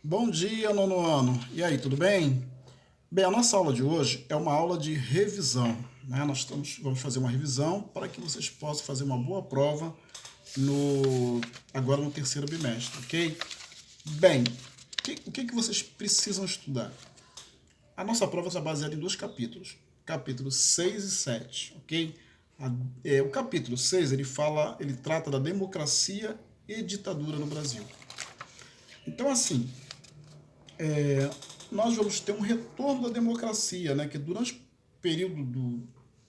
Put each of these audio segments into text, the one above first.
Bom dia, nono ano. E aí, tudo bem? Bem, a nossa aula de hoje é uma aula de revisão, né? Vamos fazer uma revisão para que vocês possam fazer uma boa prova agora no terceiro bimestre, ok? Bem, o que vocês precisam estudar? A nossa prova está baseada em dois capítulos, capítulos 6 e 7, ok? O capítulo 6 ele trata da democracia e ditadura no Brasil. Então, assim, nós vamos ter um retorno da democracia, né? Que durante o período do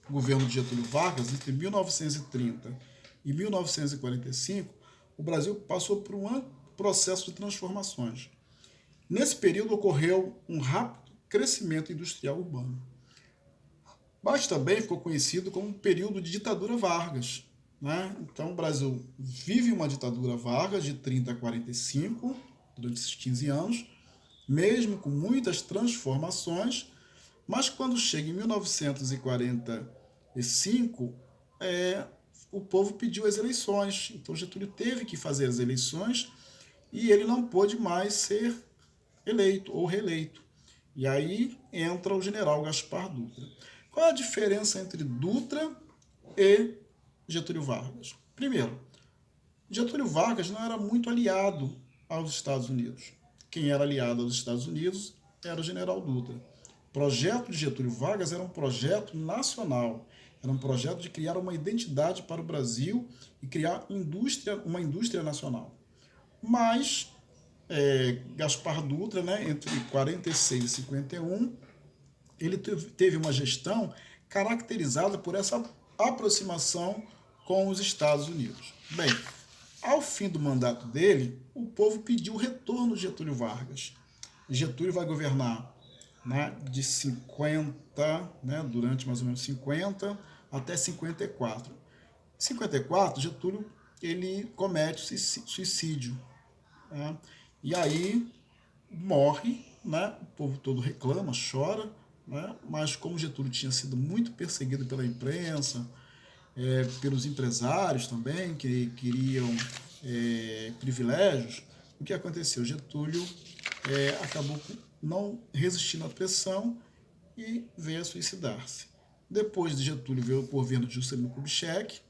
governo de Getúlio Vargas, entre 1930 e 1945, o Brasil passou por um processo de transformações. Nesse período ocorreu um rápido crescimento industrial urbano, mas também ficou conhecido como um período de ditadura Vargas. Né? Então o Brasil vive uma ditadura Vargas de 30 a 45, durante esses 15 anos, mesmo com muitas transformações, mas quando chega em 1945, o povo pediu as eleições. Então Getúlio teve que fazer as eleições e ele não pôde mais ser eleito ou reeleito. E aí entra o general Gaspar Dutra. Qual a diferença entre Dutra e Getúlio Vargas? Primeiro, Getúlio Vargas não era muito aliado aos Estados Unidos. Quem era aliado aos Estados Unidos era o general Dutra. O projeto de Getúlio Vargas era um projeto nacional, era um projeto de criar uma identidade para o Brasil e criar uma indústria nacional. Mas Gaspar Dutra, né, entre 46 e 51, ele teve uma gestão caracterizada por essa aproximação com os Estados Unidos. Bem, ao fim do mandato dele, o povo pediu o retorno de Getúlio Vargas. Getúlio vai governar, né, de 50, né, durante mais ou menos 50 até 54. Em 54, Getúlio ele comete suicídio. Né, e aí morre, né, o povo todo reclama, chora, né, mas como Getúlio tinha sido muito perseguido pela imprensa, pelos empresários também, que queriam privilégios, o que aconteceu? Getúlio acabou não resistindo à pressão e veio a suicidar-se. Depois de Getúlio veio o governo de Juscelino Kubitschek,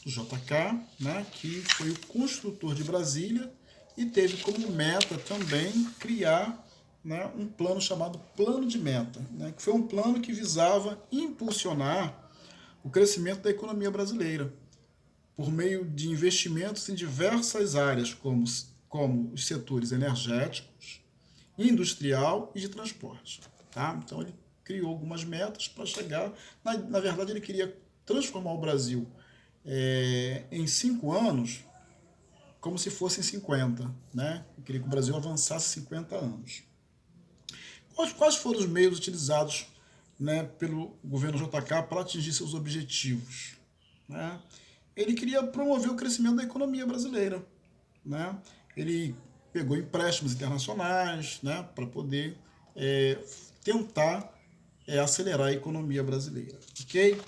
o JK, né, que foi o construtor de Brasília e teve como meta também criar, né, um plano chamado Plano de Meta, né, que foi um plano que visava impulsionar o crescimento da economia brasileira, por meio de investimentos em diversas áreas, como os setores energéticos, industrial e de transporte. Tá? Então ele criou algumas metas para chegar. Na verdade, ele queria transformar o Brasil em 5 anos como se fossem 50. Né? Ele queria que o Brasil avançasse 50 anos. Quais foram os meios utilizados, né, pelo governo JK para atingir seus objetivos? Né? Ele queria promover o crescimento da economia brasileira. Né? Ele pegou empréstimos internacionais, né, para poder tentar acelerar a economia brasileira. Ok?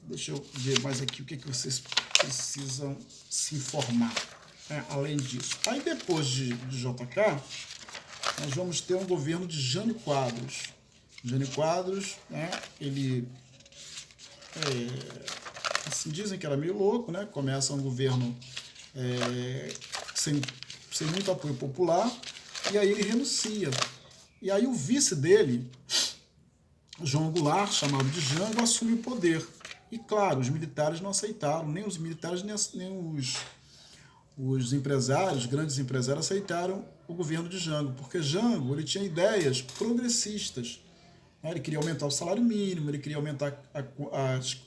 Deixa eu ver mais aqui o que vocês precisam se informar, né, além disso. Aí depois de JK, nós vamos ter um governo de Jânio Quadros. Jânio Quadros, né, ele assim, dizem que era meio louco, né? Começa um governo sem muito apoio popular, e aí ele renuncia. E aí o vice dele, João Goulart, chamado de Jango, assume o poder. E claro, os militares não aceitaram, nem os militares nem os empresários, grandes empresários, aceitaram o governo de Jango, porque Jango ele tinha ideias progressistas. Ele queria aumentar o salário mínimo, ele queria aumentar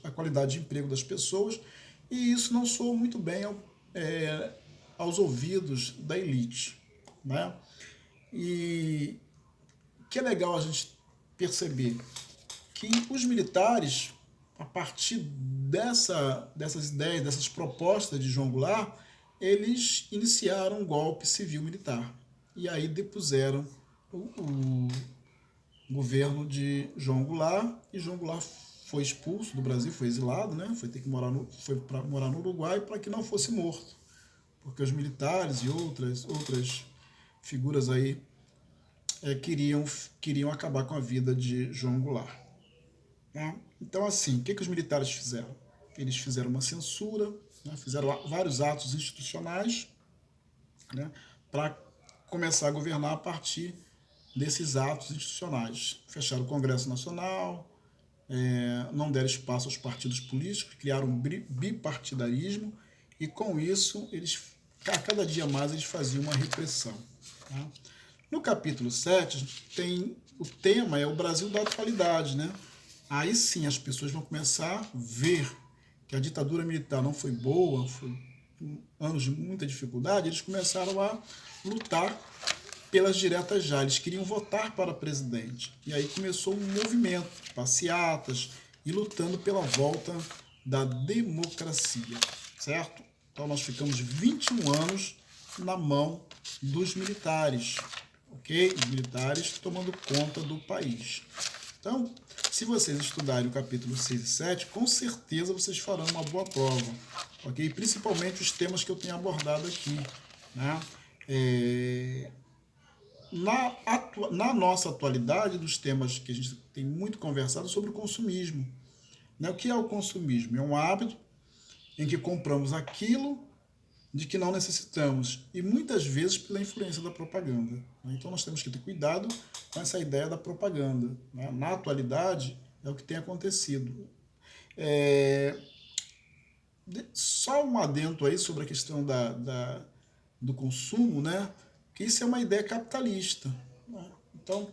a qualidade de emprego das pessoas, e isso não soou muito bem aos ouvidos da elite. Né? E o que é legal a gente perceber que os militares, a partir dessas ideias, dessas propostas de João Goulart, eles iniciaram um golpe civil-militar. E aí depuseram o governo de João Goulart, e João Goulart foi expulso do Brasil, foi exilado, né? Foi ter que morar no Uruguai para que não fosse morto, porque os militares e outras figuras aí queriam acabar com a vida de João Goulart. Né? Então, assim, o que os militares fizeram? Eles fizeram uma censura, né? Fizeram vários atos institucionais, né? Para começar a governar a partir desses atos institucionais. Fecharam o Congresso Nacional, não deram espaço aos partidos políticos, criaram um bipartidarismo e, com isso, a cada dia mais eles faziam uma repressão. Tá? No capítulo 7, o tema é o Brasil da atualidade. Né? Aí sim as pessoas vão começar a ver que a ditadura militar não foi boa, foi anos de muita dificuldade, eles começaram a lutar pelas diretas já, eles queriam votar para presidente. E aí começou um movimento, passeatas, e lutando pela volta da democracia, certo? Então nós ficamos 21 anos na mão dos militares, ok? Os militares tomando conta do país. Então, se vocês estudarem o capítulo 6 e 7, com certeza vocês farão uma boa prova, ok? Principalmente os temas que eu tenho abordado aqui, né? Na nossa atualidade, dos temas que a gente tem muito conversado sobre o consumismo. Né? O que é o consumismo? É um hábito em que compramos aquilo de que não necessitamos, e muitas vezes pela influência da propaganda. Né? Então nós temos que ter cuidado com essa ideia da propaganda. Né? Na atualidade, é o que tem acontecido. Só um adendo aí sobre a questão do consumo, né? Que isso é uma ideia capitalista. Né? Então,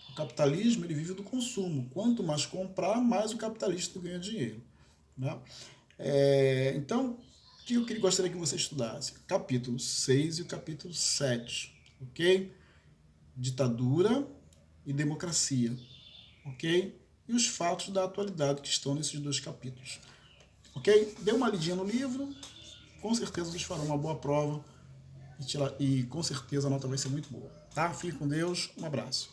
o capitalismo ele vive do consumo. Quanto mais comprar, mais o capitalista ganha dinheiro. Né? Então, o que eu gostaria que você estudasse? Capítulo 6 e o capítulo 7. Ok? Ditadura e democracia. Ok? E os fatos da atualidade que estão nesses dois capítulos. Ok? Dê uma lidinha no livro. Com certeza vocês farão uma boa prova. E com certeza a nota vai ser muito boa. Tá? Fique com Deus. Um abraço.